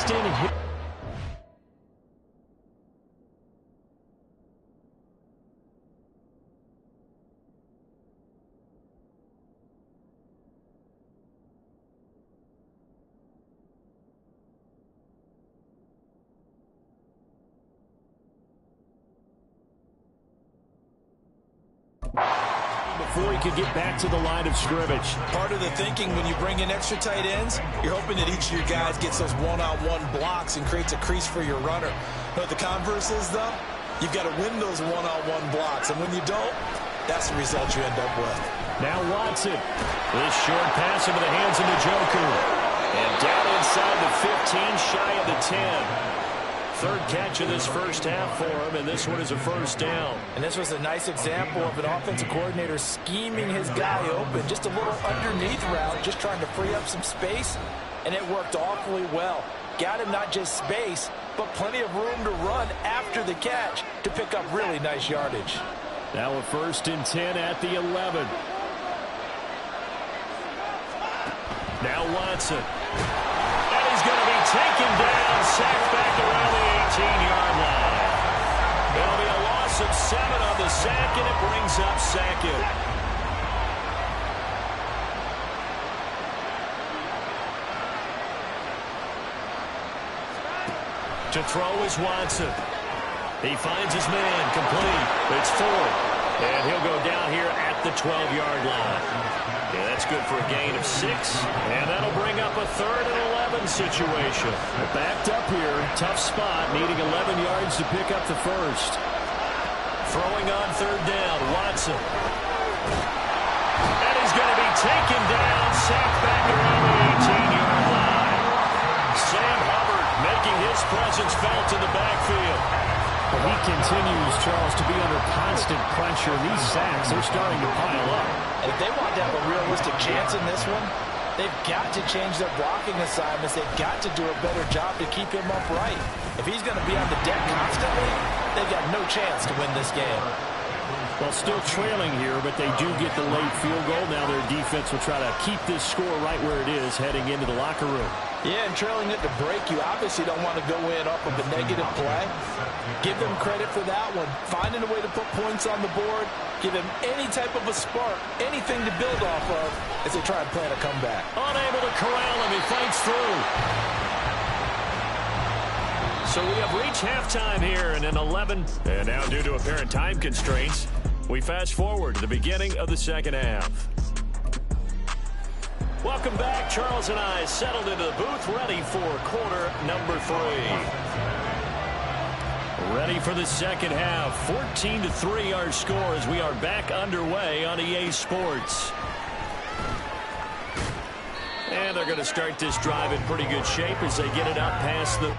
consistent hit. Before he could get back to the line of scrimmage. Part of the thinking when you bring in extra tight ends, you're hoping that each of your guys gets those one-on-one blocks and creates a crease for your runner. But the converse is, though, you've got to win those one-on-one blocks. And when you don't, that's the result you end up with. Now Watson. This short pass into the hands of Njoku. And down inside the 15, shy of the 10. Third catch of this first half for him, and this one is a first down. And this was a nice example of an offensive coordinator scheming his guy open. Just a little underneath route, just trying to free up some space, and it worked awfully well. Got him not just space, but plenty of room to run after the catch to pick up really nice yardage. Now a 1st and 10 at the 11. Now Watson. And he's going to be taken down, sacked back around the 18-yard line. It'll be a loss of 7 on the sack, and it brings up 2nd. To throw is Watson. He finds his man, complete. It's 4th. And he'll go down here at the 12-yard line. Yeah, that's good for a gain of 6. And that'll bring up a 3rd and 11 situation. Backed up here, tough spot, needing 11 yards to pick up the first. Throwing on 3rd down, Watson. And he's going to be taken down, sacked back around the 18-yard line. Sam Hubbard making his presence felt in the backfield. Well, he continues, Charles, to be under constant pressure. These sacks, they're starting to pile up. And if they want to have a realistic chance in this one, they've got to change their blocking assignments. They've got to do a better job to keep him upright. If he's going to be on the deck constantly, they've got no chance to win this game. Well, still trailing here, but they do get the late field goal. Now their defense will try to keep this score right where it is heading into the locker room. Yeah, and trailing it to break, you obviously don't want to go in off of a negative play. Give them credit for that one. Finding a way to put points on the board, give them any type of a spark, anything to build off of as they try and plan a comeback. Unable to corral him, he fights through. So we have reached halftime here in an 11. And now due to apparent time constraints, we fast forward to the beginning of the second half. Welcome back. Charles and I settled into the booth, ready for quarter number 3. Ready for the second half. 14-3 our score as we are back underway on EA Sports. And they're going to start this drive in pretty good shape as they get it up past the...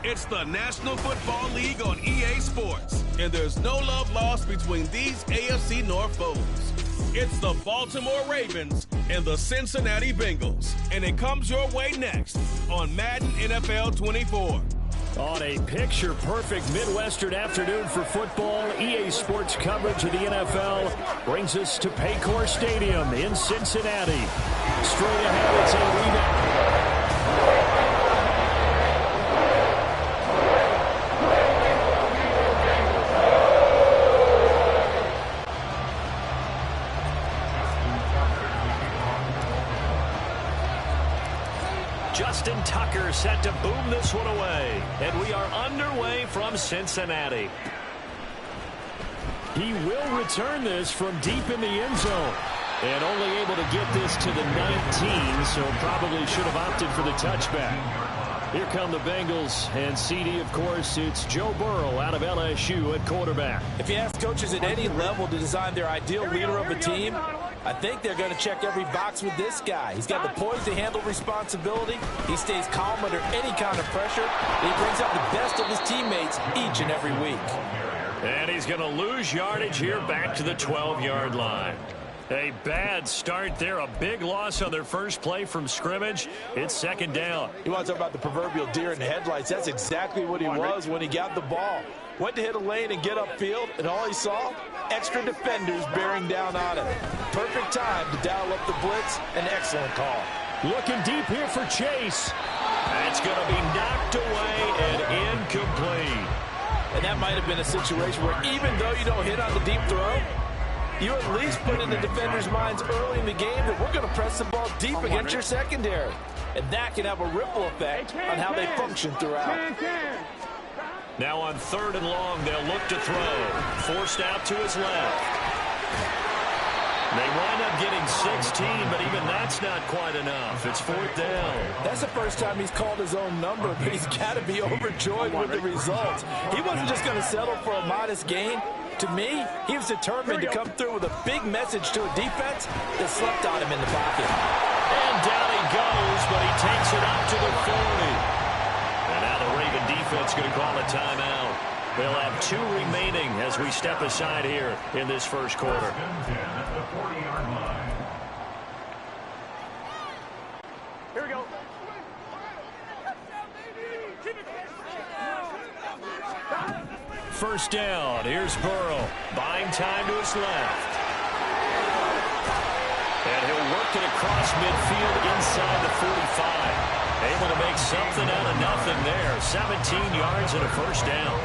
It's the National Football League on EA Sports, and there's no love lost between these AFC North foes. It's the Baltimore Ravens and the Cincinnati Bengals, and it comes your way next on Madden NFL 24. On a picture-perfect Midwestern afternoon for football, EA Sports coverage of the NFL brings us to Paycor Stadium in Cincinnati. Straight ahead, it's a rematch. Justin Tucker set to boom this one away. And we are underway from Cincinnati. He will return this from deep in the end zone. And only able to get this to the 19, so probably should have opted for the touchback. Here come the Bengals, and CD, of course, it's Joe Burrow out of LSU at quarterback. If you ask coaches at any level to design their ideal leader of a team, I think they're going to check every box with this guy. He's got the poise to handle responsibility. He stays calm under any kind of pressure. And he brings out the best of his teammates each and every week. And he's going to lose yardage here back to the 12-yard line. A bad start there, a big loss on their first play from scrimmage. It's second down. You want to talk about the proverbial deer in the headlights. That's exactly what he was when he got the ball. Went to hit a lane and get upfield, and all he saw, extra defenders bearing down on him. Perfect time to dial up the blitz. An excellent call. Looking deep here for Chase. That's going to be knocked away and incomplete. And that might have been a situation where even though you don't hit on the deep throw, you at least put in the defenders' minds early in the game that we're going to press the ball deep against your secondary. And that can have a ripple effect on how they function throughout. Now on 3rd and long, they'll look to throw. Forced out to his left. They wind up getting 16, but even that's not quite enough. It's 4th down. That's the first time he's called his own number, but he's got to be overjoyed with the results. He wasn't just going to settle for a modest gain. To me, he was determined to come through with a big message to a defense that slept on him in the pocket. And down he goes, but he takes it up to the 40. And now the Raven defense going to call a timeout. They'll have 2 remaining as we step aside here in this first quarter. Here we go. First down. Here's Burrow. Buying time to his left. And he'll work it across midfield inside the 45. Able to make something out of nothing there. 17 yards and a first down.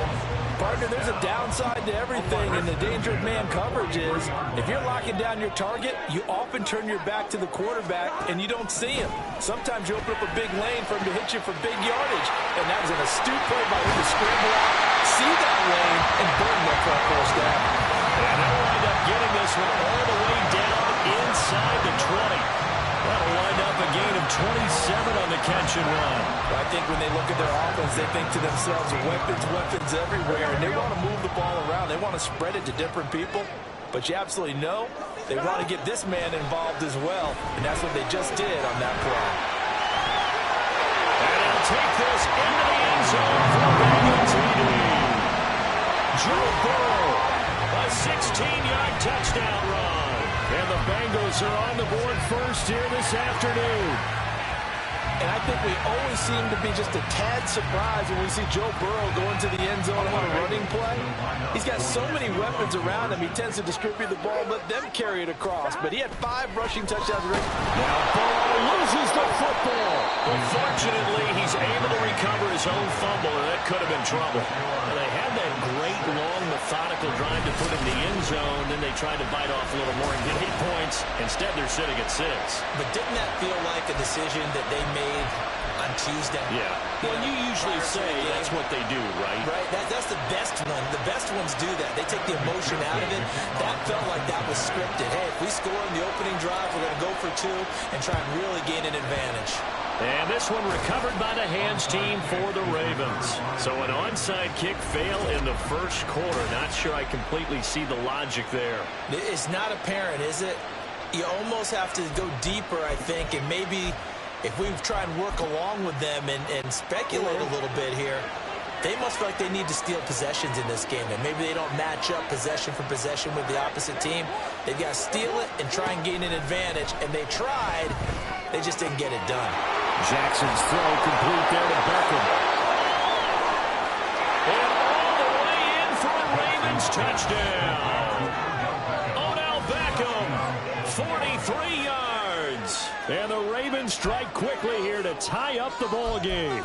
Partner, there's a downside to everything, and the danger of man coverage is if you're locking down your target, you often turn your back to the quarterback and you don't see him. Sometimes you open up a big lane for him to hit you for big yardage, and that was an astute play by him to scramble out, see that lane, and burn that for a first down. And they'll wind up getting this one all the way down inside the 20. That'll wind up a gain of 27 on the catch and run. I think when they look at their offense, they think to themselves, weapons everywhere, and they want to move the ball around. They want to spread it to different people, but you absolutely know they want to get this man involved as well, and that's what they just did on that play. And he'll take this into the end zone for a Bengals TD. Joe Burrow, a 16-yard touchdown run. And the Bengals are on the board first here this afternoon. And I think we always seem to be just a tad surprised when we see Joe Burrow go into the end zone on a running play. He's got so many weapons around him. He tends to distribute the ball, let them carry it across. But he had 5 rushing touchdowns. Now Burrow loses the football. Unfortunately, he's able to recover his own fumble, and that could have been trouble. And they had that great, long, methodical drive to put in the end zone. Then they tried to bite off a little more and get 8 points. Instead, they're sitting at 6. But didn't that feel like a decision that they made on Tuesday? Yeah. Well, you usually say that's what they do, right? Right. That's the best one. The best ones do that. They take the emotion out of it. That felt like that was scripted. Hey, if we score in the opening drive, we're going to go for 2 and try and really gain an advantage. And this one recovered by the hands team for the Ravens. So an onside kick fail in the first quarter. Not sure I completely see the logic there. It's not apparent, is it? You almost have to go deeper, I think, and maybe if we try and work along with them and speculate a little bit here, They must feel like they need to steal possessions in this game, and maybe they don't match up possession for possession with the opposite team. They've got to steal it and try and gain an advantage, and they tried. They just didn't get it done. Jackson's throw complete there to Beckham. And all the way in for a Ravens touchdown. Odell Beckham, 43 yards. And the Ravens strike quickly here to tie up the ball game.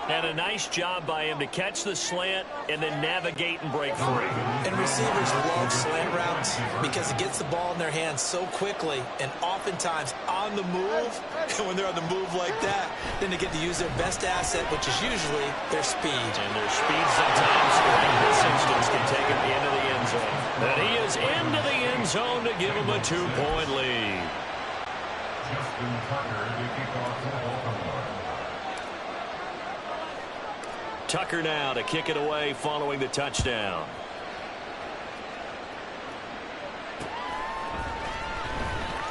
And a nice job by him to catch the slant and then navigate and break free. And receivers love slant routes because it gets the ball in their hands so quickly and oftentimes on the move. And when they're on the move like that, then they get to use their best asset, which is usually their speed. And their speed sometimes, in this instance, can take him into the end zone. And he is into the end zone to give him a 2-point lead. Tucker now to kick it away following the touchdown.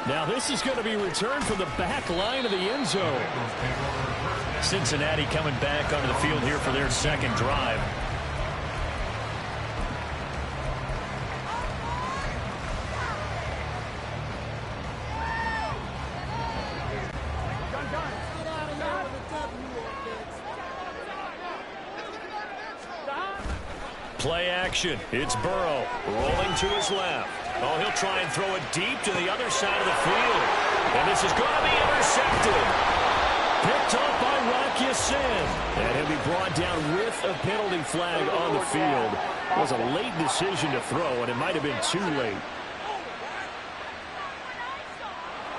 Now this is going to be returned from the back line of the end zone. Cincinnati coming back onto the field here for their second drive. Play action. It's Burrow rolling to his left. Oh, he'll try and throw it deep to the other side of the field. And this is going to be intercepted. Picked up by Rock Ya-Sin. And he'll be brought down with a penalty flag on the field. It was a late decision to throw, and it might have been too late.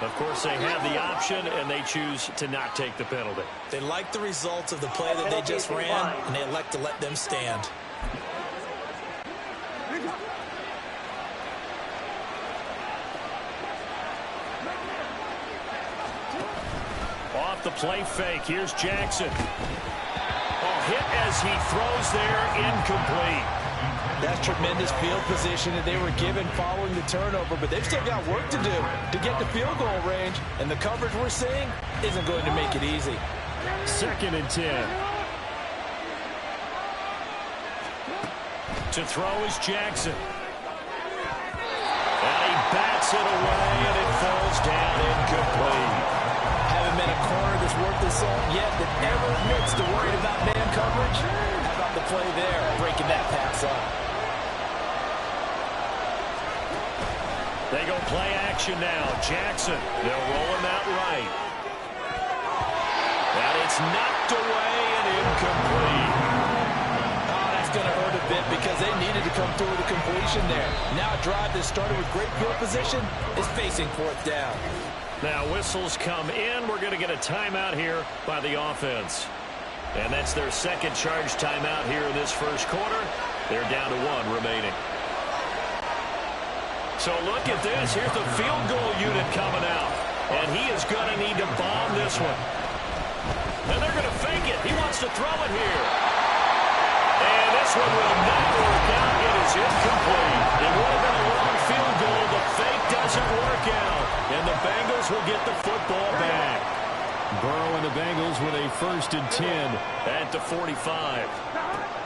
Of course, they have the option, and they choose to not take the penalty. They like the results of the play that they just ran, and they elect to let them stand. Off the play fake. Here's Jackson. Oh, hit as he throws there, incomplete. That's tremendous field position that they were given following the turnover, but they've still got work to do to get to field goal range, and the coverage we're seeing isn't going to make it easy. 2nd and 10. To throw is Jackson. And he bats it away, and it falls down incomplete. Haven't been a corner that's worth the salt yet that ever admits to worrying about man coverage. How about the play there, breaking that pass up? They go play action now. Jackson, they'll roll him out right. And it's knocked away and incomplete. Oh, that's going to hurt a bit because they needed to come through with a completion there. Now a drive that started with great field position is facing 4th down. Now whistles come in. We're going to get a timeout here by the offense. And that's their second charge timeout here in this first quarter. They're down to 1 remaining. So look at this. Here's the field goal unit coming out. And he is going to need to bomb this one. And they're going to fake it. He wants to throw it here. And this one will not work out. It is incomplete. It would have been a long field goal. The fake doesn't work out. And the Bengals will get the football back. Burrow and the Bengals with a 1st and 10. At the 45.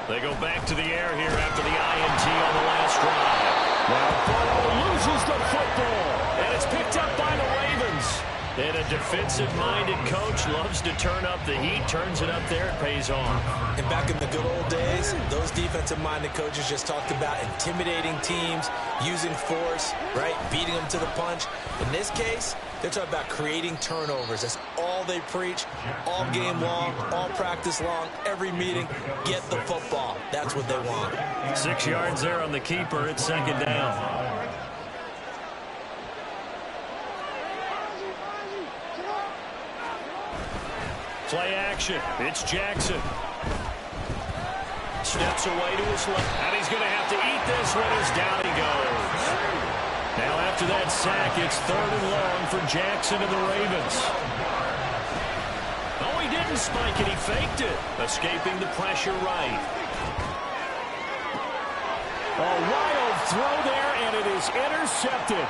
They go back to the air here after the INT on the last drive. Now Burrow loses the football. And it's picked up by the Ravens. And a defensive-minded coach loves to turn up the heat, turns it up there, it pays off. And back in the good old days, those defensive-minded coaches just talked about intimidating teams, using force, right, beating them to the punch. In this case, they're talking about creating turnovers. That's all they preach, all game long, all practice long, every meeting. Get the football. That's what they want. 6 yards there on the keeper. It's 2nd down. Play action. It's Jackson. Steps away to his left. And he's going to have to eat this one as down he goes. Now after that sack, it's 3rd and long for Jackson and the Ravens. Oh, he didn't spike it. He faked it. Escaping the pressure right. A wild throw there, and it is intercepted.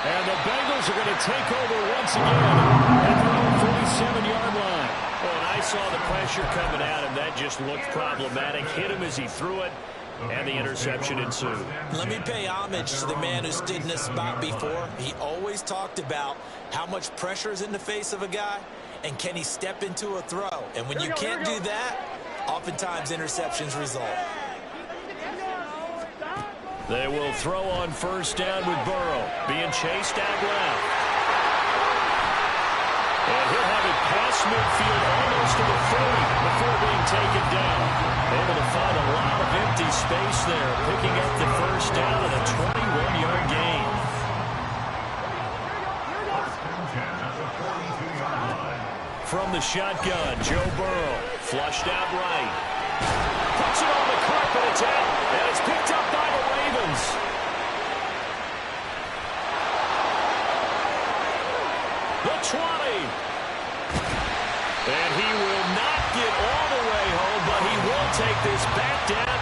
And the Bengals are going to take over once again at their own 47-yard line. Well, and I saw the pressure coming at him. That just looked problematic. Hit him as he threw it, and the interception ensued. Let me pay homage to the man who stood in this spot before. He always talked about how much pressure is in the face of a guy, and can he step into a throw. And when you can't do that, oftentimes interceptions result. They will throw on first down with Burrow, being chased out left. And he'll have it past midfield almost to the 30 before being taken down. Able to find a lot of empty space there, picking up the first down and a 21-yard gain. From the shotgun, Joe Burrow, flushed out right. Puts it on the carpet, it's out, and it's picked up by the Ravens. The 20. And he will not get all the way home, but he will take this back down.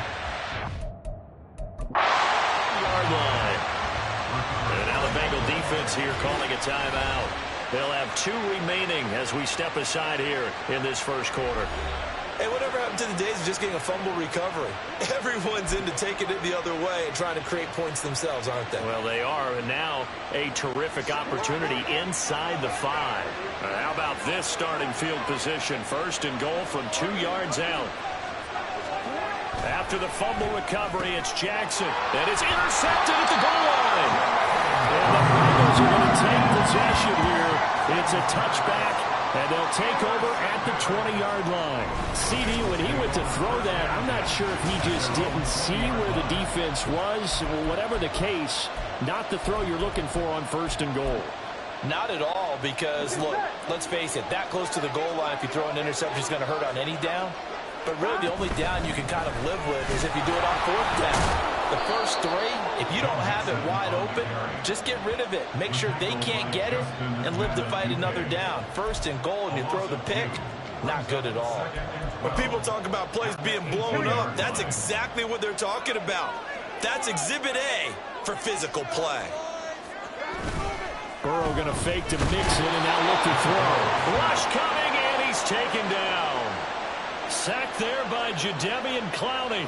Yard line. And now the Bengal defense here calling a timeout. They'll have 2 remaining as we step aside here in this first quarter. Hey, whatever happened to the days of just getting a fumble recovery? Everyone's into taking it the other way and trying to create points themselves, aren't they? Well, they are, and now a terrific opportunity inside the 5. How about this starting field position? First and goal from 2 yards out. After the fumble recovery, it's Jackson. And it's intercepted at the goal line. And the Bengals are going to take possession here. It's a touchback. And they'll take over at the 20-yard line. CD, when he went to throw that, I'm not sure if he just didn't see where the defense was. Whatever the case, not the throw you're looking for on first and goal. Not at all, because, look, let's face it, that close to the goal line, if you throw an interception, is going to hurt on any down. But really, the only down you can kind of live with is if you do it on 4th down. The first 3, if you don't have it wide open, just get rid of it. Make sure they can't get it and live to fight another down. First and goal, and you throw the pick, not good at all. When people talk about plays being blown up, that's exactly what they're talking about. That's Exhibit A for physical play. Burrow going to fake to Mixon and now look to throw. Rush coming, and he's taken down. Sacked there by Jadeveon Clowney.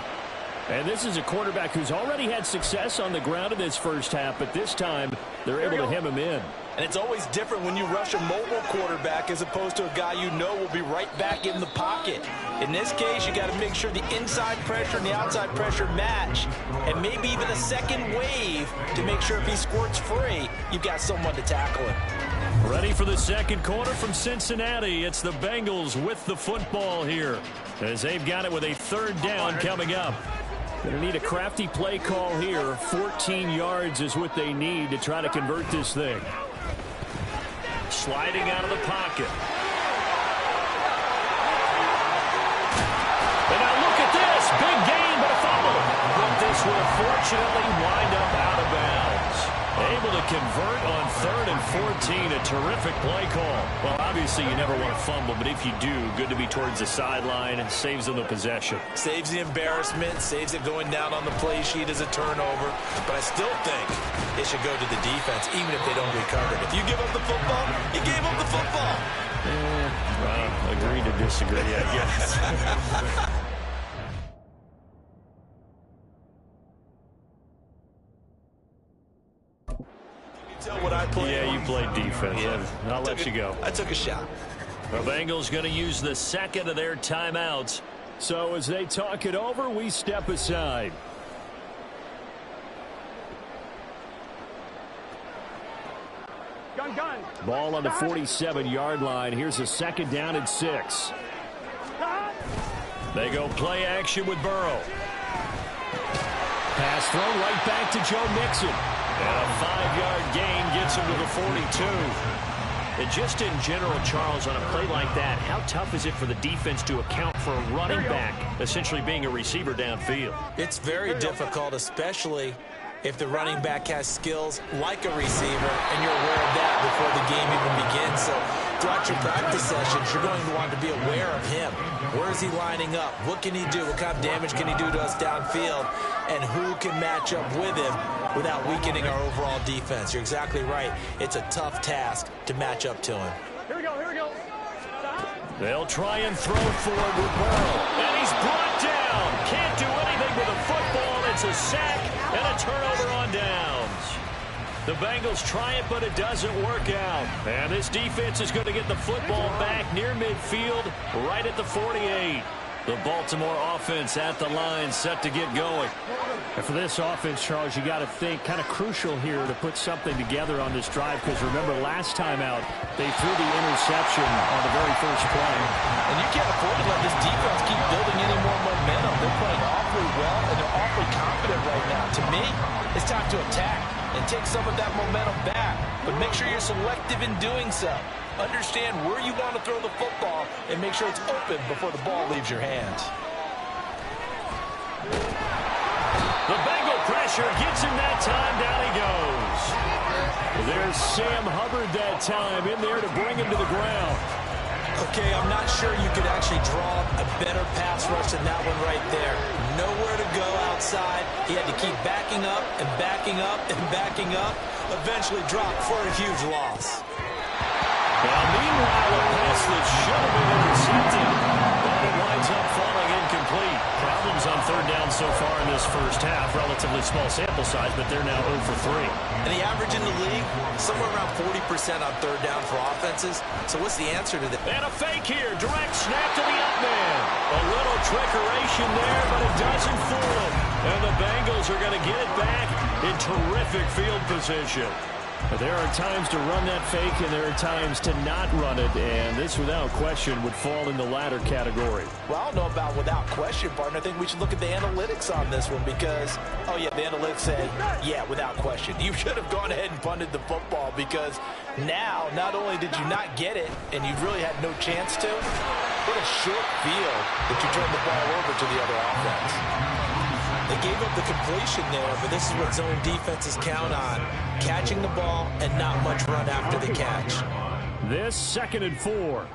And this is a quarterback who's already had success on the ground in this first half, but this time they're able to hem him in. And it's always different when you rush a mobile quarterback as opposed to a guy you know will be right back in the pocket. In this case, you got to make sure the inside pressure and the outside pressure match, and maybe even a second wave to make sure if he squirts free, you've got someone to tackle him. Ready for the second quarter from Cincinnati. It's the Bengals with the football here as they've got it with a 3rd down coming up. Going to need a crafty play call here. 14 yards is what they need to try to convert this thing. Sliding out of the pocket. And now look at this. Big gain, but a fumble. But this will unfortunately wind up out of bounds. Able to convert on 3rd and 14. A terrific play call. Well, obviously you never want to fumble, but if you do, good to be towards the sideline and saves them the possession. Saves the embarrassment, saves it going down on the play sheet as a turnover. But I still think it should go to the defense, even if they don't recover it. If you give up the football, you gave up the football. Agree to disagree, I guess. What I played. Yeah, you played defense. Yeah. I'll let you go. I took a shot. The Bengals going to use the second of their timeouts. So as they talk it over, we step aside. Gun. Ball on the 47-yard line. Here's a 2nd down and 6. They go play action with Burrow. Pass throw right back to Joe Mixon. And a 5-yard gain gets him to the 42. And just in general, Charles, on a play like that, how tough is it for the defense to account for a running back essentially being a receiver downfield? It's very difficult, especially if the running back has skills like a receiver, and you're aware of that before the game even begins. So throughout your practice sessions, you're going to want to be aware of him. Where is he lining up? What can he do? What kind of damage can he do to us downfield? And who can match up with him without weakening our overall defense? You're exactly right. It's a tough task to match up to him. Here we go. They'll try and throw forward with Burrow. And he's brought down. Can't do anything with a football. It's a sack and a turnover on downs. The Bengals try it, but it doesn't work out. And this defense is going to get the football back near midfield, right at the 48. The Baltimore offense at the line, set to get going. And for this offense, Charles, you got to think kind of crucial here to put something together on this drive, because remember last time out, they threw the interception on the very first play. And you can't afford to let this defense keep building any more momentum. They're playing awfully well, and they're awfully confident right now. To me, it's time to attack and take some of that momentum back. But make sure you're selective in doing so. Understand where you want to throw the football and make sure it's open before the ball leaves your hands. The Bengal pressure gets him that time. Down he goes. There's Sam Hubbard that time in there to bring him to the ground. Okay, I'm not sure you could actually draw a better pass rush than that one right there. Nowhere to go outside. He had to keep backing up and backing up and backing up. Eventually dropped for a huge loss. Well, meanwhile, a pass that should have been intercepted, but it winds up falling incomplete. Problems on third down so far in this first half. Relatively small sample size, but they're now 0 for 3. And the average in the league, somewhere around 40% on third down for offenses. So what's the answer to that? And a fake here. Direct snap to the up man. A little trickeration there, but it doesn't fool him. And the Bengals are going to get it back in terrific field position. There are times to run that fake, and there are times to not run it, and this, without question, would fall in the latter category. Well, I don't know about without question, partner. I think we should look at the analytics on this one because, oh, yeah, the analytics say, yeah, without question. You should have gone ahead and punted the football because now, not only did you not get it, and you really had no chance to, what a short field that you turned the ball over to the other offense. They gave up the completion there, but this is what zone defenses count on. Catching the ball and not much run after the catch. This 2nd and 4.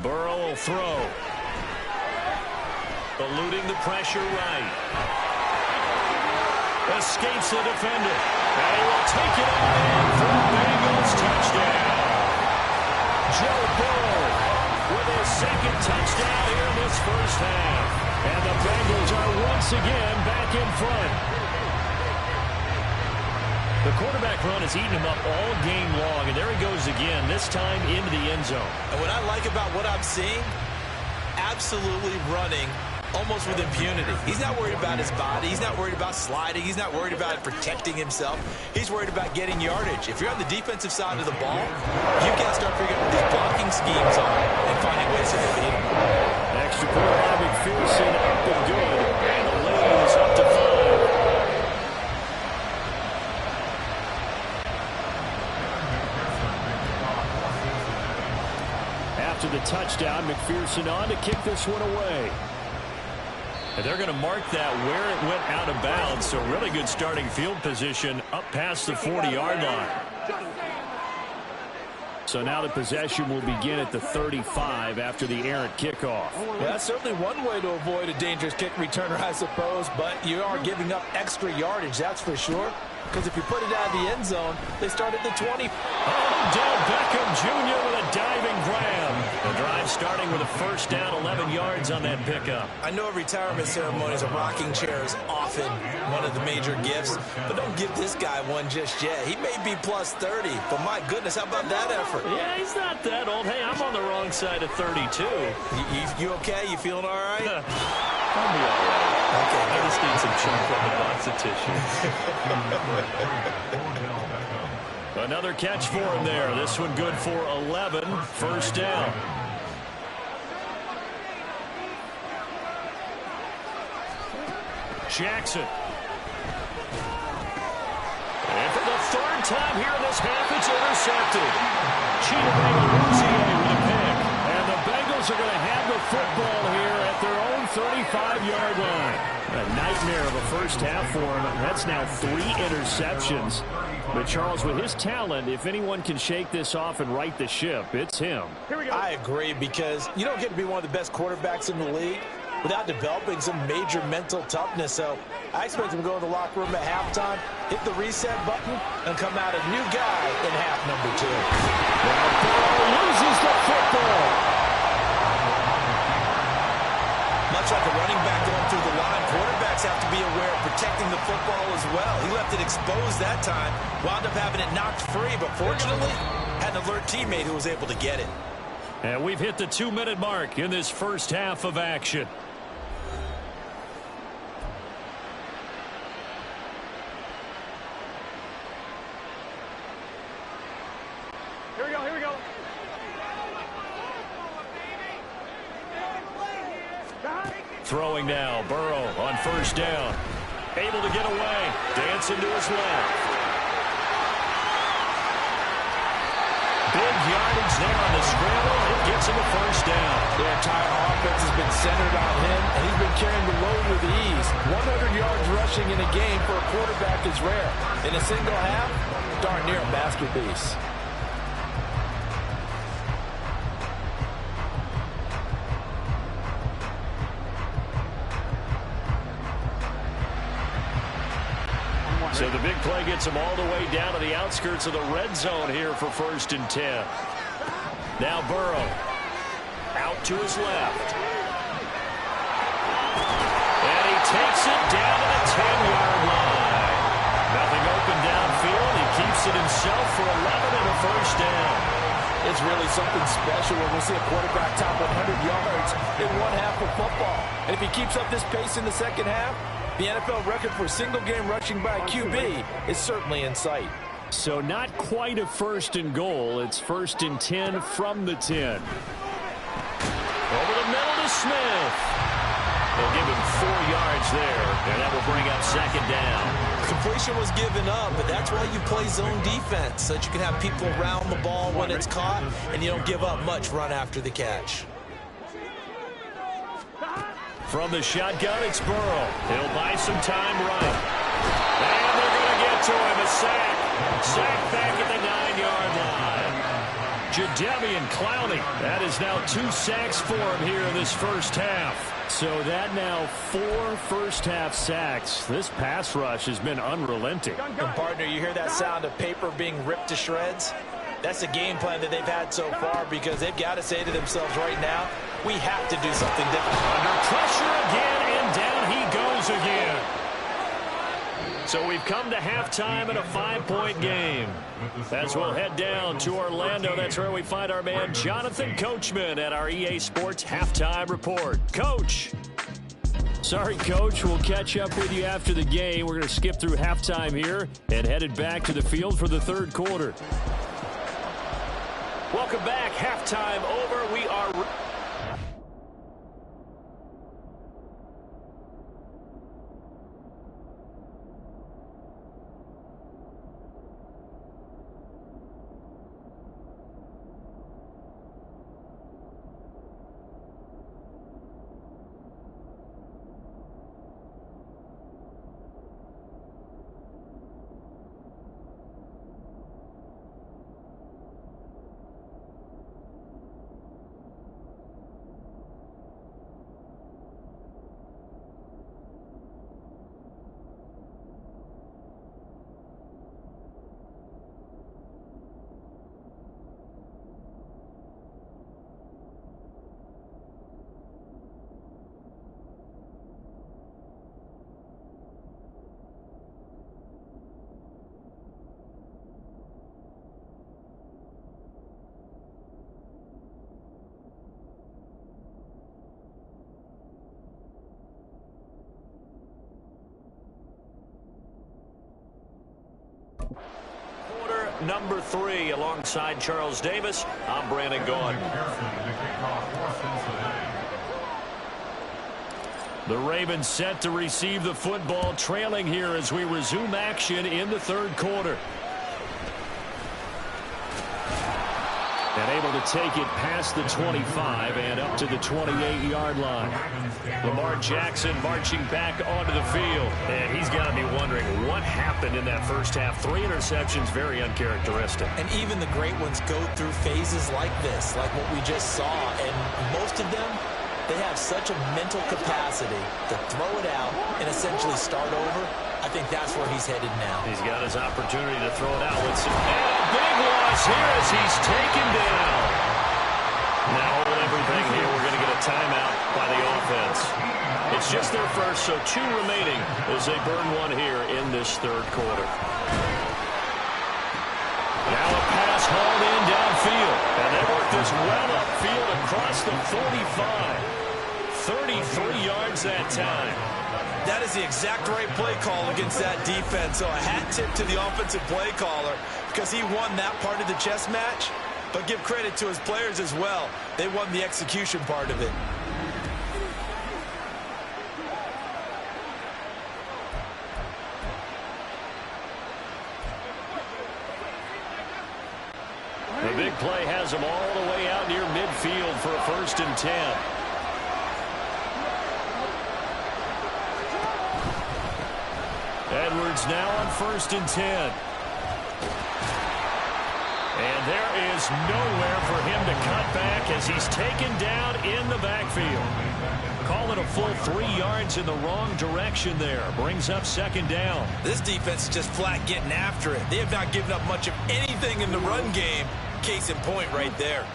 Burrow will throw. Eluding the pressure right. Escapes the defender. And he will take it on in for a Bengals touchdown. Joe Burrow with his 2nd touchdown here in this first half. And the Bengals are once again back in front. The quarterback run has eaten him up all game long, and there he goes again, this time into the end zone. And what I like about what I'm seeing, absolutely running almost with impunity. He's not worried about his body. He's not worried about sliding. He's not worried about protecting himself. He's worried about getting yardage. If you're on the defensive side of the ball, you got to start figuring out what these blocking schemes are and finding ways to defeat them. Extra point by McPherson, up and good. And the lead is up to 5. After the touchdown, McPherson on to kick this one away. And they're going to mark that where it went out of bounds. So really good starting field position up past the 40-yard line. So now the possession will begin at the 35 after the errant kickoff. Well, that's certainly one way to avoid a dangerous kick returner, I suppose, but you are giving up extra yardage, that's for sure. Because if you put it out of the end zone, they start at the 20. Odell Beckham Jr. with a diving grab. The drive starting with a first down, 11 yards on that pickup. I know at retirement ceremonies, a rocking chair is often one of the major gifts, but don't give this guy one just yet. He may be plus 30, but my goodness, how about that effort? Yeah, he's not that old. Hey, I'm on the wrong side of 32. You okay? You feeling all right? I'll be all right. Okay, I just need some chocolate and a box of tissues. Another catch for him there. This one good for 11. First down. Jackson. And for the 3rd time here in this half, it's intercepted. Chidobe with a pick. And the Bengals are going to have the football here at their own 35-yard line. A nightmare of a first half for him. That's now 3 interceptions. But Charles, with his talent, if anyone can shake this off and right the ship, it's him. I agree, because you don't get to be one of the best quarterbacks in the league without developing some major mental toughness. So I expect him to go to the locker room at halftime, hit the reset button, and come out a new guy in half number 2. Burrow loses the football. Much like a running back going through the line, quarterbacks have to be aware of protecting the football as well. He left it exposed that time, wound up having it knocked free, but fortunately had an alert teammate who was able to get it. And we've hit the 2-minute mark in this first half of action. Here we go, here we go. Throwing now, Burrow on first down. Able to get away, dancing to his left. Big yardage there on the scramble. It gets him a first down. Their entire offense has been centered on him, and he's been carrying the load with ease. 100 yards rushing in a game for a quarterback is rare. In a single half, darn near a masterpiece. So the big play gets him all the way down to the outskirts of the red zone here for 1st and 10. Now Burrow out to his left. And he takes it down to the 10-yard line. Nothing open downfield. He keeps it himself for 11 and a first down. It's really something special when we see a quarterback top 100 yards in one half of football. And if he keeps up this pace in the second half, the NFL record for single-game rushing by a QB is certainly in sight. So not quite a 1st and goal. It's 1st and 10 from the 10. Over the middle to Smith. They'll give him 4 yards there, and that will bring up 2nd down. Completion was given up, but that's why you play zone defense, so that you can have people around the ball when it's caught, and you don't give up much run after the catch. From the shotgun, it's Burrow. He'll buy some time right. And they're going to get to him. A sack. Sack back at the 9-yard line. Jadeveon Clowney. That is now 2 sacks for him here in this first half. So that now 4 first-half sacks. This pass rush has been unrelenting. And partner, you hear that sound of paper being ripped to shreds? That's the game plan that they've had so far, because they've got to say to themselves right now, we have to do something different. Under pressure again, and down he goes again. So we've come to halftime in a 5-point game. As we'll head down to Orlando, that's where we find our man Jonathan Coachman at our EA Sports Halftime Report. Coach. Sorry, Coach. We'll catch up with you after the game. We're going to skip through halftime here and headed back to the field for the 3rd quarter. Welcome back. Halftime over. We are... Quarter number 3 alongside Charles Davis. I'm Brandon Gordon. The Ravens set to receive the football, trailing here as we resume action in the 3rd quarter. And able to take it past the 25 and up to the 28-yard line. Lamar Jackson marching back onto the field. And he's got to be wondering what happened in that first half. 3 interceptions, very uncharacteristic. And even the great ones go through phases like this, like what we just saw. And most of them, they have such a mental capacity to throw it out and essentially start over. I think that's where he's headed now. He's got his opportunity to throw it out. And a big loss here as he's taken down. Now holding everything here, we're going to get a timeout by the offense. It's just their first, so 2 remaining as they burn one here in this third quarter. Now a pass hauled in downfield. And they work this well upfield across the 45. 33 yards that time. That is the exact right play call against that defense. So a hat tip to the offensive play caller because he won that part of the chess match. But give credit to his players as well. They won the execution part of it. The big play has them all the way out near midfield for a 1st and 10. Edwards now on 1st and 10. And there is nowhere for him to cut back as he's taken down in the backfield. Call it a full 3 yards in the wrong direction there. Brings up 2nd down. This defense is just flat getting after it. They have not given up much of anything in the run game. Case in point right there.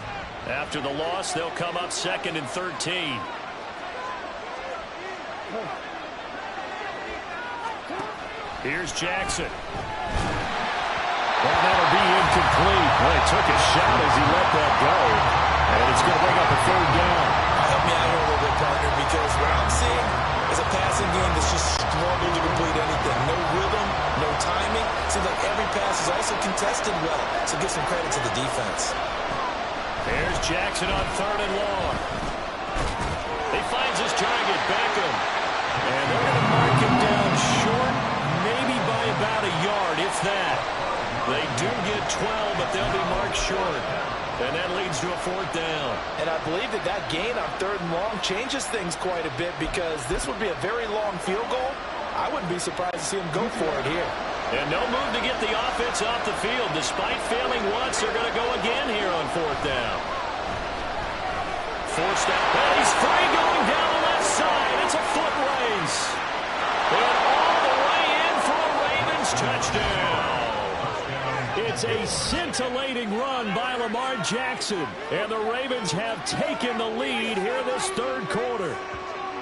After the loss, they'll come up 2nd and 13. Here's Jackson. Well, that'll be incomplete. Well, he took a shot as he let that go. And it's going to bring up a 3rd down. Help me out here a little bit, partner, because what I'm seeing is a passing game that's just struggled to complete anything. No rhythm, no timing. Seems like every pass is also contested well. So give some credit to the defense. There's Jackson on 3rd and long. He finds his target, Beckham. And they're going to mark him down short, maybe by about a yard, if that. They do get 12, but they'll be marked short. And that leads to a 4th down. And I believe that gain on 3rd and long changes things quite a bit because this would be a very long field goal. I wouldn't be surprised to see him go for it here. And no move to get the offense off the field. Despite failing once, they're going to go again here on 4th down. Forced out. And he's free going down the left side. It's a foot race. And all the way in for a Ravens touchdown. It's a scintillating run by Lamar Jackson. And the Ravens have taken the lead here this 3rd quarter.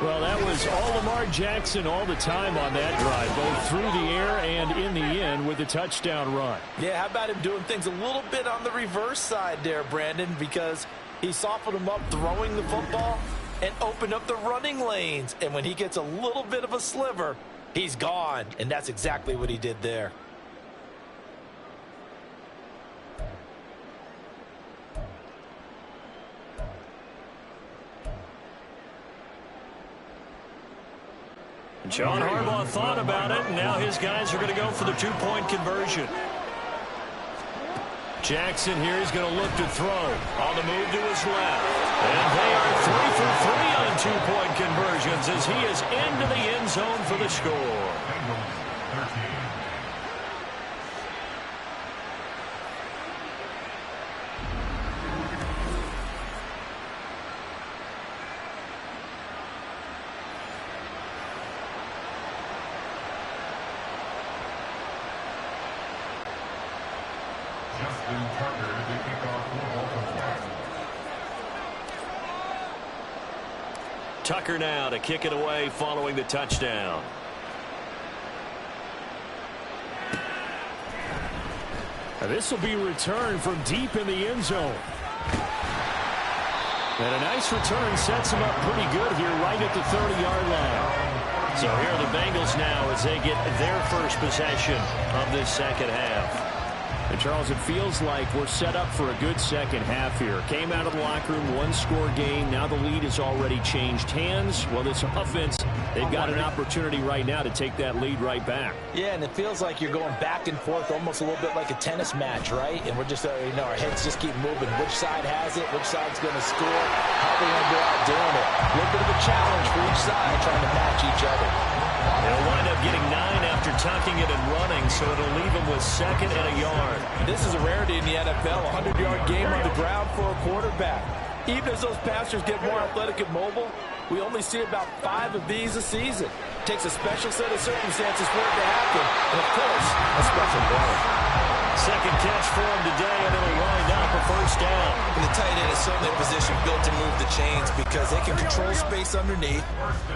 Well, that was all Lamar Jackson all the time on that drive, both through the air and in the end with a touchdown run. Yeah, how about him doing things a little bit on the reverse side there, Brandon, because he softened him up throwing the football and opened up the running lanes. And when he gets a little bit of a sliver, he's gone. And that's exactly what he did there. John Harbaugh thought about it, and now his guys are going to go for the 2-point conversion. Jackson here is going to look to throw. On the move to his left. And they are 3 for 3 on 2-point conversions as he is into the end zone for the score. Tucker now to kick it away following the touchdown. This will be returned from deep in the end zone. And a nice return sets him up pretty good here right at the 30-yard line. So here are the Bengals now as they get their first possession of this second half. And Charles, it feels like we're set up for a good second half here. Came out of the locker room, 1-score game. Now the lead has already changed hands. Well, this offense, they've got an opportunity right now to take that lead right back. Yeah, and it feels like you're going back and forth almost a little bit like a tennis match, right? And we're just, our heads just keep moving. Which side has it? Which side's going to score? How are they going to go out doing it? A little bit of a challenge for each side trying to match each other. They'll wind up getting 9 after tucking it and running, so it'll leave them with 2nd and a yard. This is a rarity in the NFL, a 100-yard game on the ground for a quarterback. Even as those passers get more athletic and mobile, we only see about 5 of these a season. It takes a special set of circumstances for it to happen, and of course, a special player. Second catch for him today, and it'll wind up a first down. And the tight end is certainly a position built to move the chains because they can control space underneath.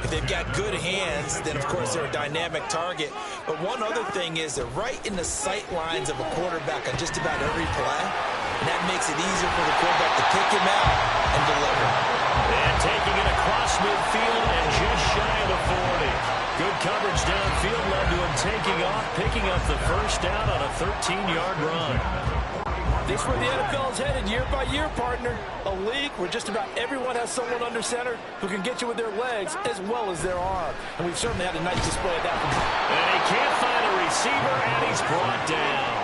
If they've got good hands, then, of course, they're a dynamic target. But one other thing is they're right in the sight lines of a quarterback on just about every play, and that makes it easier for the quarterback to pick him out and deliver. And taking it across midfield and just shy of the 40. Good coverage downfield led to him taking off, picking up the first down on a 13-yard run. This is where the NFL is headed year by year, partner. A league where just about everyone has someone under center who can get you with their legs as well as their arm. And we've certainly had a nice display of that from him. And he can't find a receiver, and he's brought down.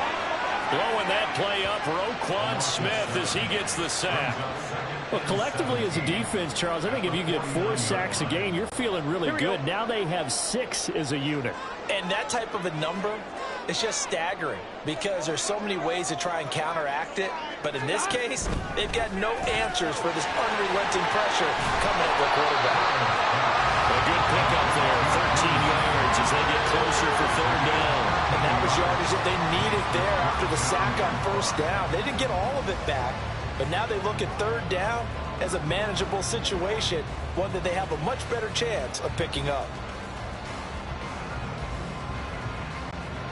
Blowing that play up, Roquan Smith as he gets the sack. Well, collectively as a defense, Charles, I think if you get 4 sacks a game, you're feeling really good. Now they have 6 as a unit. And that type of a number is just staggering because there's so many ways to try and counteract it. But in this case, they've got no answers for this unrelenting pressure coming at the quarterback. A good pickup there, 13 yards as they get closer for third down. And that was yardage that they needed there after the sack on first down. They didn't get all of it back, but now they look at third down as a manageable situation, one that they have a much better chance of picking up.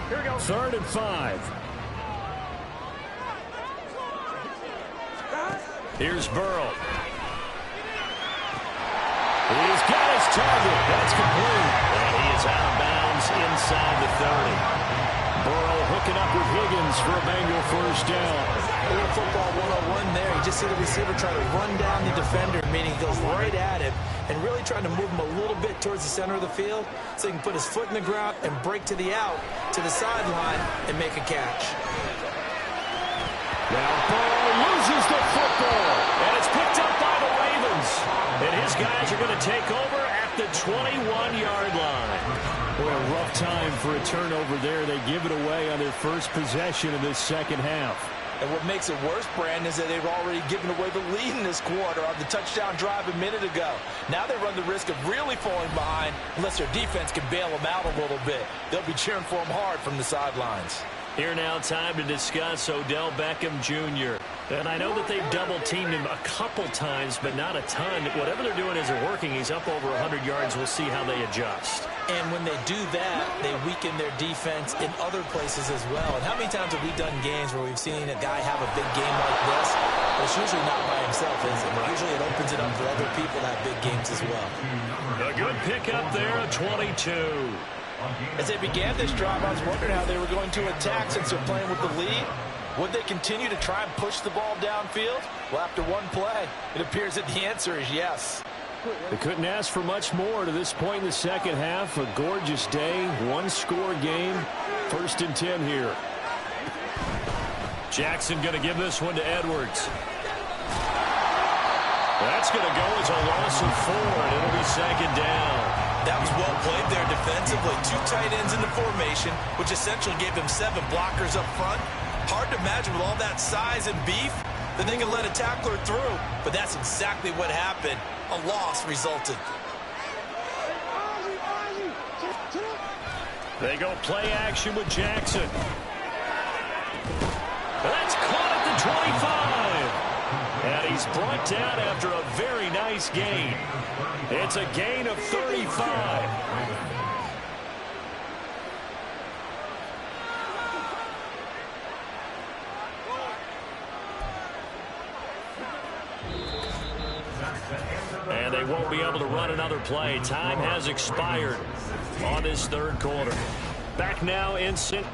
Here we go. 3rd and 5. Here's Burrow. He's got his target. That's complete. And he is out of bounds inside the 30. Burrow hooking up with Higgins for a Bengal first down. A little football 101 there. You just see the receiver try to run down the defender, meaning he goes right at him and really trying to move him a little bit towards the center of the field so he can put his foot in the ground and break to the out, to the sideline, and make a catch. Now Burrow loses the football. And it's picked up by the Ravens. And his guys are going to take over at the 21-yard line. Boy, a rough time for a turnover there. They give it away on their first possession of this second half. And what makes it worse, Brandon, is that they've already given away the lead in this quarter on the touchdown drive a minute ago. Now they run the risk of really falling behind unless their defense can bail them out a little bit. They'll be cheering for them hard from the sidelines. Here now, time to discuss Odell Beckham Jr. And I know that they've double-teamed him a couple times, but not a ton. Whatever they're doing isn't working. He's up over 100 yards. We'll see how they adjust. And when they do that, they weaken their defense in other places as well. And how many times have we done games where we've seen a guy have a big game like this? But it's usually not by himself, is it? Usually it opens it up for other people to have big games as well. A good pickup there, a 22. As they began this drive, I was wondering how they were going to attack since they're playing with the lead. Would they continue to try and push the ball downfield? Well, after one play, it appears that the answer is yes. They couldn't ask for much more to this point in the second half. A gorgeous day, one-score game. 1st and 10 here. Jackson going to give this one to Edwards. That's going to go as a loss of 4, and it'll be second down. That was well played there defensively. 2 tight ends in the formation, which essentially gave them 7 blockers up front. Hard to imagine with all that size and beef that they can let a tackler through. But that's exactly what happened. A loss resulted. They go play action with Jackson. That's caught at the 25. And he's brought down after a very nice gain. It's a gain of 35. And they won't be able to run another play. Time has expired on this third quarter. Back now in St.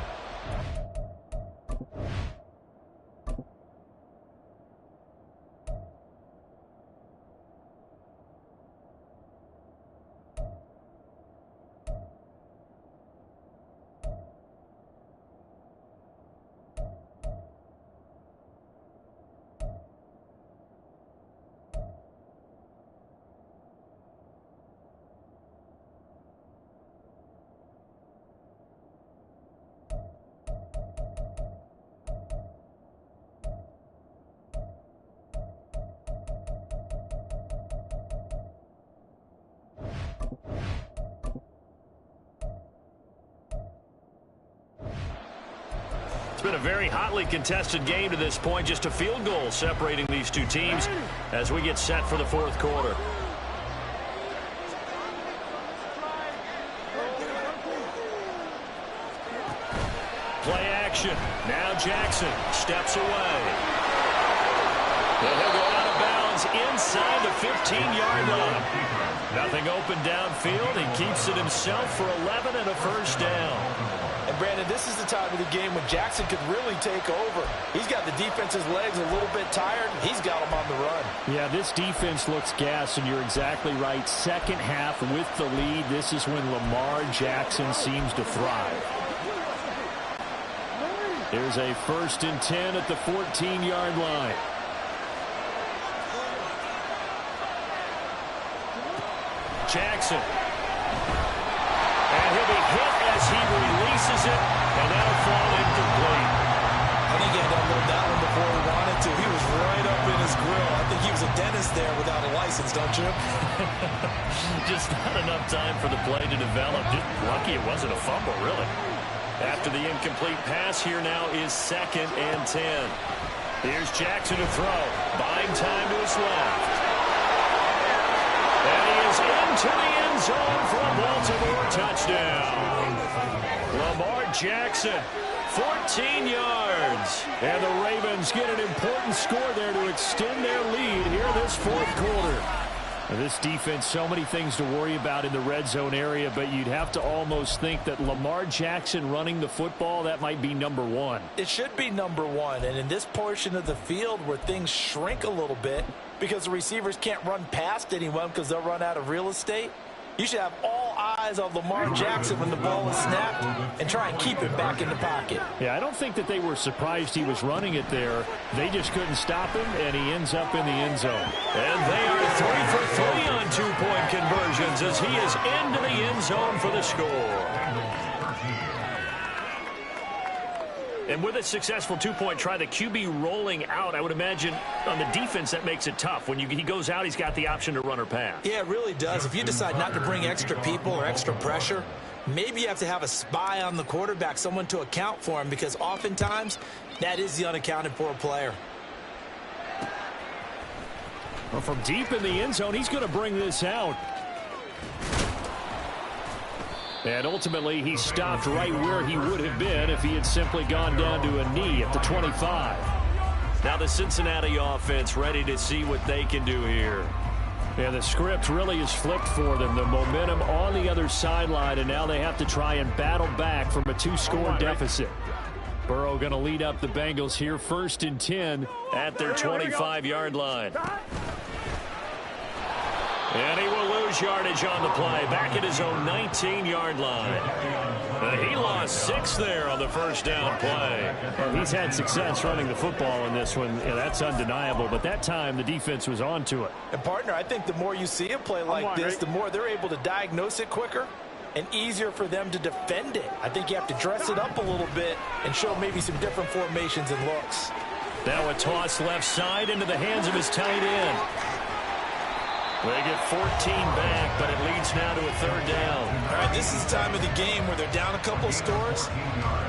It's been a very hotly contested game to this point. Just a field goal separating these two teams as we get set for the fourth quarter. Play action. Now Jackson steps away. And he'll go out of bounds inside the 15-yard line. Nothing open downfield. He keeps it himself for 11 and a first down. And Brandon, this is the time of the game when Jackson could really take over. He's got the defense's legs a little bit tired. He's got them on the run. Yeah, this defense looks gassed, and you're exactly right. Second half with the lead, this is when Lamar Jackson seems to thrive. Here's a 1st and 10 at the 14-yard line. Jackson. And he'll be hit as he releases it, and that'll fall incomplete. I think he had to unload that one before he wanted to. He was right up in his grill. I think he was a dentist there without a license, don't you? Just not enough time for the play to develop. Just lucky it wasn't a fumble, really. After the incomplete pass, here now is 2nd and 10. Here's Jackson to throw. Buying time to his left. And he is into the end zone for a Baltimore touchdown. Lamar Jackson, 14 yards. And the Ravens get an important score there to extend their lead here this fourth quarter. Now, this defense, so many things to worry about in the red zone area, but you'd have to almost think that Lamar Jackson running the football, that might be number one. It should be number one, and in this portion of the field where things shrink a little bit because the receivers can't run past anyone because they'll run out of real estate, you should have all eyes on Lamar Jackson when the ball is snapped and try and keep it back in the pocket. Yeah, I don't think that they were surprised he was running it there. They just couldn't stop him, and he ends up in the end zone. And they are 3 for 3 on two-point conversions as he is into the end zone for the score. And with a successful two-point try, the QB rolling out, I would imagine on the defense that makes it tough. When he goes out, he's got the option to run or pass. Yeah, it really does. If you decide not to bring extra people or extra pressure, maybe you have to have a spy on the quarterback, someone to account for him, because oftentimes that is the unaccounted for player. Well, from deep in the end zone, he's going to bring this out. And ultimately, he stopped right where he would have been if he had simply gone down to a knee at the 25. Now the Cincinnati offense ready to see what they can do here. Yeah, the script really is flipped for them. The momentum on the other sideline, and now they have to try and battle back from a 2-score deficit. Burrow going to lead up the Bengals here, 1st and 10 at their 25-yard line. And he will lose yardage on the play, back at his own 19-yard line. He lost 6 there on the first down play. Well, he's had success running the football in this one. Yeah, that's undeniable, but that time the defense was on to it. And, partner, I think the more you see a play like this, the more they're able to diagnose it quicker and easier for them to defend it. I think you have to dress it up a little bit and show maybe some different formations and looks. Now a toss left side into the hands of his tight end. They get 14 back, but it leads now to a 3rd down. All right, this is the time of the game where they're down a couple scores,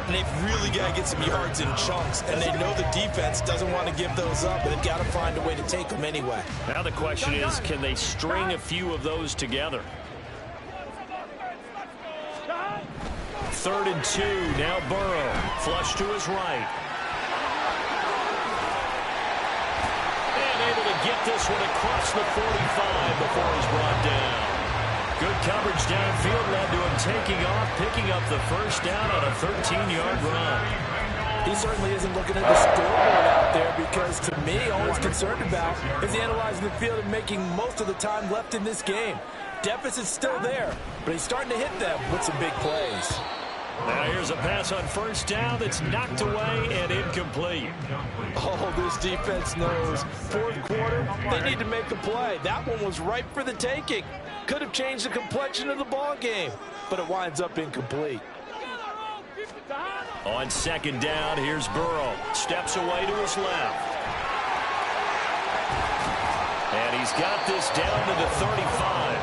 and they've really got to get some yards in chunks, and they know the defense doesn't want to give those up, but they've got to find a way to take them anyway. Now the question is, can they string a few of those together? 3rd and 2, now Burrow, flush to his right. Able to get this one across the 45 before he's brought down. Good coverage downfield led to him taking off, picking up the first down on a 13-yard run. He certainly isn't looking at the scoreboard out there because, to me, all he's concerned about is analyzing the field and making most of the time left in this game. Deficit's still there, but he's starting to hit them with some big plays. Now here's a pass on first down that's knocked away and incomplete. Oh, this defense knows. Fourth quarter, they need to make a play. That one was ripe for the taking. Could have changed the complexion of the ball game, but it winds up incomplete. On 2nd down, here's Burrow. Steps away to his left. And he's got this down to the 35.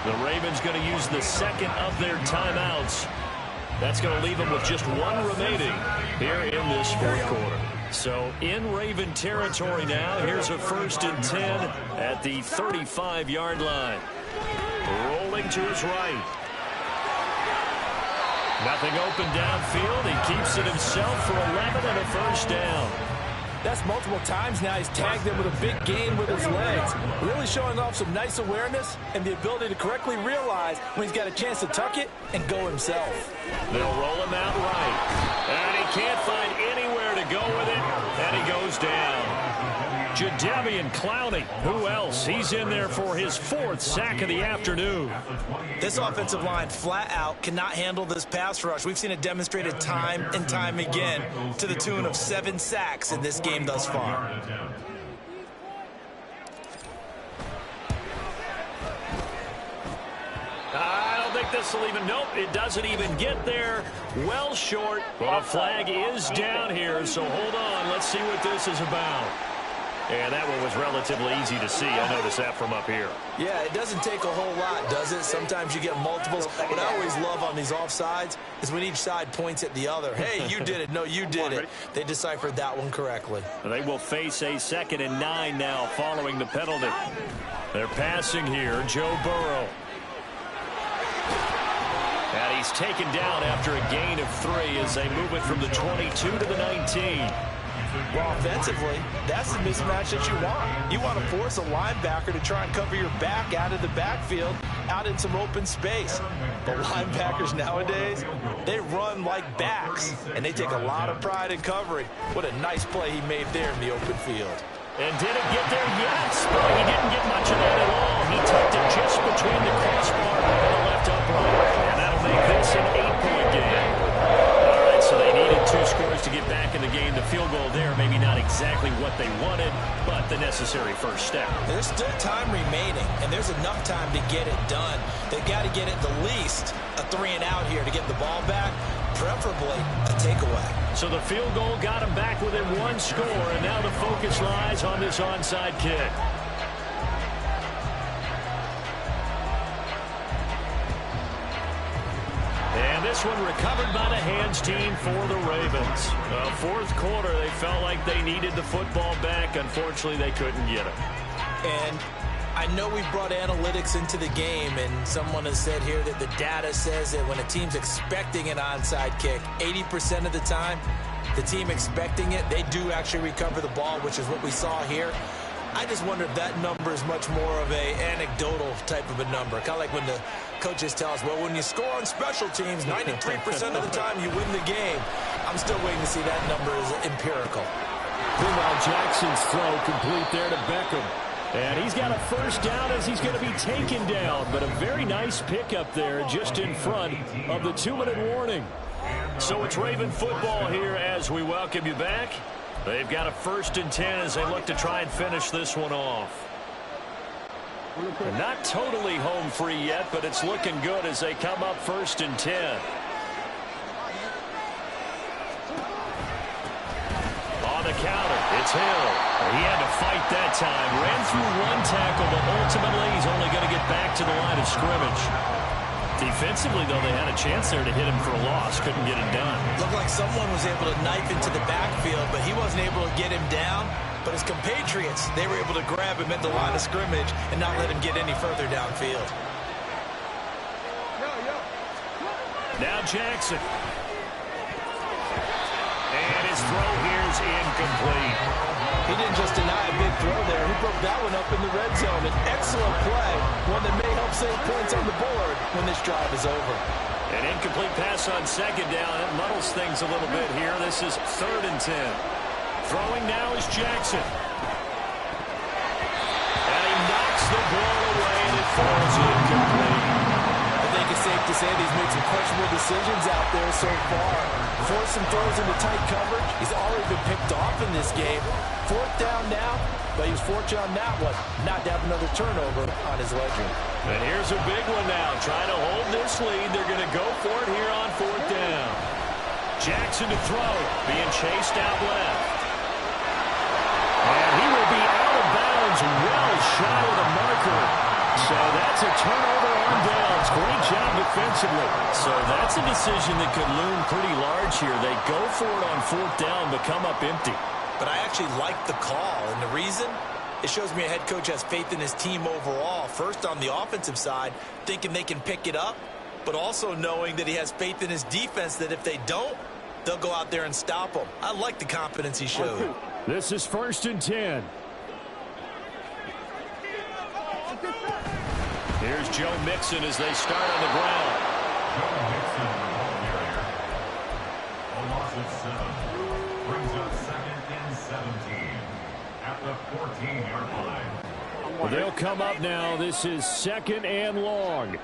The Ravens going to use the 2nd of their timeouts That's going to leave them with just one remaining here in this fourth quarter. So in Raven territory now. Here's a 1st and 10 at the 35-yard line. Rolling to his right. Nothing open downfield. He keeps it himself for 11 and a first down. That's multiple times now he's tagged him with a big gain with his legs. Really showing off some nice awareness and the ability to correctly realize when he's got a chance to tuck it and go himself. They'll roll him out right. And he can't find anywhere to go with it. And he goes down. Jadeveon Clowney, who else? He's in there for his 4th sack of the afternoon. This offensive line flat out cannot handle this pass rush. We've seen it demonstrated time and time again to the tune of 7 sacks in this game thus far. I don't think this will even, nope, it doesn't even get there. Well short, but a flag is down here, so hold on. Let's see what this is about. And that one was relatively easy to see. I noticed that from up here. Yeah, it doesn't take a whole lot, does it? Sometimes you get multiples. What I always love on these offsides is when each side points at the other. Hey, you did it. No, you did it. They deciphered that one correctly. They will face a 2nd and 9 now following the penalty. They're passing here. Joe Burrow. And he's taken down after a gain of 3 as they move it from the 22 to the 19. Well, offensively, that's the mismatch that you want. You want to force a linebacker to try and cover your back out of the backfield, out in some open space. But linebackers nowadays, they run like backs, and they take a lot of pride in covering. What a nice play he made there in the open field. And did it get there? Yes, but he didn't get much of that at all. He tucked it just between the crossbar and the left upright. And that'll make this an 8-point game. All right, so they needed 2 scores to get back in the game. The field goal there, maybe not exactly what they wanted, but the necessary first step. There's still time remaining, and there's enough time to get it done. They've got to get at the least a 3 and out here to get the ball back, preferably a takeaway. So the field goal got him back within 1 score, and now the focus lies on this onside kick. And this one recovered by the hands team for the Ravens. Fourth quarter, they felt like they needed the football back. Unfortunately, they couldn't get it. And I know we've brought analytics into the game, and someone has said here that the data says that when a team's expecting an onside kick, 80% of the time, the team expecting it, they do actually recover the ball, which is what we saw here. I just wonder if that number is much more of a anecdotal type of a number. Kind of like when the coaches tell us, well, when you score on special teams, 93% of the time you win the game. I'm still waiting to see that number is empirical. Meanwhile, Jackson's throw complete there to Beckham. And he's got a first down as he's going to be taken down. But a very nice pickup there just in front of the 2-minute warning. So it's Raven football here as we welcome you back. They've got a 1st and 10 as they look to try and finish this one off. Not totally home free yet, but it's looking good as they come up 1st and 10. On the counter, it's Hill. He had to fight that time. Ran through 1 tackle, but ultimately he's only going to get back to the line of scrimmage. Defensively, though, they had a chance there to hit him for a loss. Couldn't get it done. Looked like someone was able to knife into the backfield, but he wasn't able to get him down. But his compatriots, they were able to grab him at the line of scrimmage and not let him get any further downfield. Now Jackson. And his throw here is incomplete. He didn't just deny a big throw there. He broke that one up in the red zone. An excellent play, one that may help save points on the board when this drive is over. An incomplete pass on 2nd down. It muddles things a little bit here. This is 3rd and 10. Throwing now is Jackson. And he knocks the ball away, and it falls incomplete. I think it's safe to say that he's made some questionable decisions out there so far. Forced some throws into tight coverage. He's already been picked off in this game. 4th down now, but he was fortunate on that one not to have another turnover on his ledger. And here's a big one now. Trying to hold this lead. They're going to go for it here on 4th down. Jackson to throw. Being chased out left. And he will be out of bounds well shy of the marker. So that's a turnover on downs. Great job defensively. So that's a decision that could loom pretty large here. They go for it on 4th down, but come up empty. But I actually like the call, and the reason? It shows me a head coach has faith in his team overall. First, on the offensive side, thinking they can pick it up, but also knowing that he has faith in his defense that if they don't, they'll go out there and stop them. I like the confidence he showed. This is 1st and 10. Here's Joe Mixon as they start on the ground. Joe Mixon, the ball carrier. A loss of 7. Brings up 2nd and 17 at the 14-yard line. Well, they'll come up now. This is 2nd and long.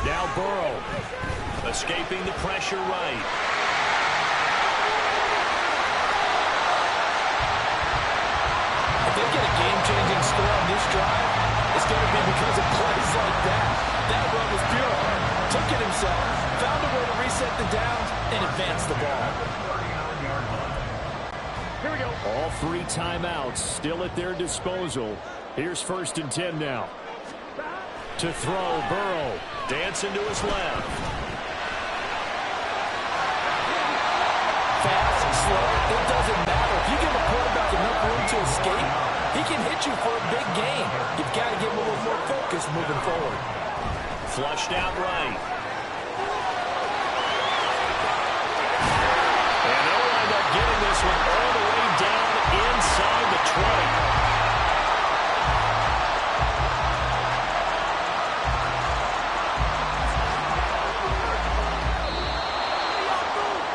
Now Burrow. Escaping the pressure right. If they get a game-changing score on this drive, it's going to be because of plays like that. That run was pure heart. Took it himself, found a way to reset the downs, and advance the ball. Here we go. All 3 timeouts still at their disposal. Here's 1st and 10 now. To throw, Burrow. Dancing to his left. Fast, slow, it doesn't matter. If you give a quarterback enough room to escape, he can hit you for a big gain. You've got to give him a little more focus moving forward. Flushed out right. And they'll wind up getting this one all the way down inside the 20.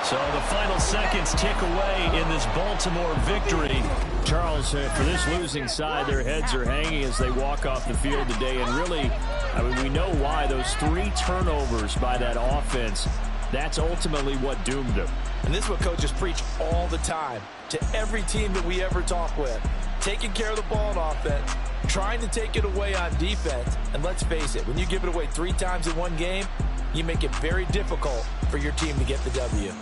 So the final seconds tick away in this Baltimore victory. Charles, for this losing side, their heads are hanging as they walk off the field today. And really, I mean, we know why. Those 3 turnovers by that offense, that's ultimately what doomed them. And this is what coaches preach all the time to every team that we ever talk with. Taking care of the ball on offense, trying to take it away on defense. And let's face it, when you give it away 3 times in one game, you make it very difficult for your team to get the W.